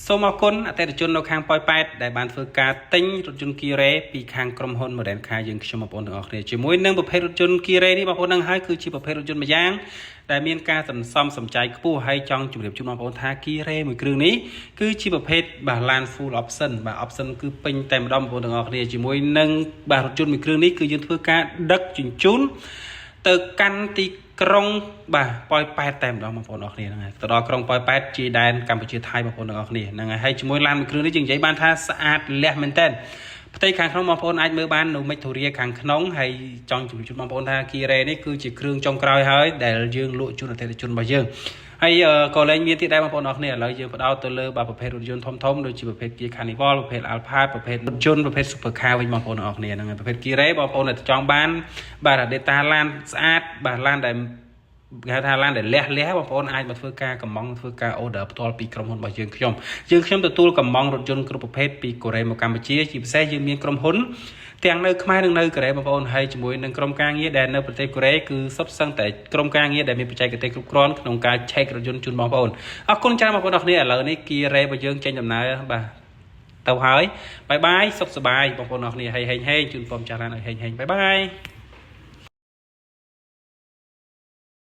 សូមអរគុណអតិថិជននៅខាងប៉ោយប៉ែតដែលបានធ្វើការទិញរថយន្ត Kia Ray ពីខាងក្រុមហ៊ុន Modern Car យើងខ្ញុំបងប្អូនទាំងអស់គ្នាជាមួយនឹងប្រភេទរថយន្ត Kia Ray នេះបងប្អូននឹងហើយគឺជាប្រភេទរថយន្តម្យ៉ាងដែលមានការសន្សំសំចៃខ្ពស់ហើយចង់ជម្រាបជូនបងប្អូនថា Kia Ray មួយគ្រឿងនេះគឺជាប្រភេទបាទ Land Full Option បាទ Option គឺពេញតែម្ដងបងប្អូនទាំងអស់គ្នាជាមួយនឹងបាទរថយន្តមួយគ្រឿងនេះគឺយើងធ្វើការដឹកជញ្ជូនទៅកាន់ទីក្រុងបាទប៉ោយប៉ែតតែម្ដងបងប្អូនអរគ្នាហ្នឹងហើយទៅដល់ក្រុងប៉ោយប៉ែតជាដែនកម្ពុជាថៃបងប្អូនទាំងអស់គ្នាហ្នឹងហើយជាមួយឡានមួយគ្រឿងនេះយើងនិយាយបានថាស្អាតលះមែនតើផ្ទៃខាងក្នុងបងប្អូនអាចមើលបាននៅមិចធូរីខាងក្នុងហើយចង់ជម្រាបជូនបងប្អូនថា Kia Ray នេះគឺជាគ្រឿងចុងក្រោយហើយដែលយើងលក់ជូនអតិថិជនរបស់យើងហើយក៏លែងមានទៀតដែរបងប្អូនអរគ្នាឥឡូវយើងបដោតទៅលើបាទប្រភេទរថយន្តធំដូចជាប្រភេទ Kia Carnival ប្រភេទ Alphard ប្រភេទរថយន្តប្រភេទ Super Car វិញបងប្អូនអរគ្នាហ្នឹងហើយប្រភេទ Kia Ray បងប្អូនដែលចង់បានបាទ data ឡានស្អាតបាទឡានដែលគេថាឡានដែលលះបងប្អូនអាចមកធ្វើការកម្មង់ធ្វើការ order ផ្ទាល់ពីក្រុមហ៊ុនរបស់យើងខ្ញុំទទួលកម្មង់រថយន្តគ្រប់ប្រភេទពីកូរ៉េមកកម្ពុជាជាពិសេសយើងមានក្រុមហ៊ុនទាំងនៅខ្មែរនិងនៅកូរ៉េបងប្អូនហើយជាមួយនឹងក្រុមការងារដែលនៅប្រទេសកូរ៉េគឺសុទ្ធសឹងតែក្រុមការងារដែលមានបច្ចេកទេសគ្រប់គ្រាន់ក្នុងការឆែករថយន្តជូនបងប្អូនអរគុណច្រើនបងប្អូនអរគ្នាឥឡូវនេះ Kia Ray របស់យើងចេញដំណើរបាទទៅហើយបាយបាយសុខសប្បាយបងប្អូនអរគ្នាហេងជូនពរចាស់ឡានឲ្យហេងបាយបាយ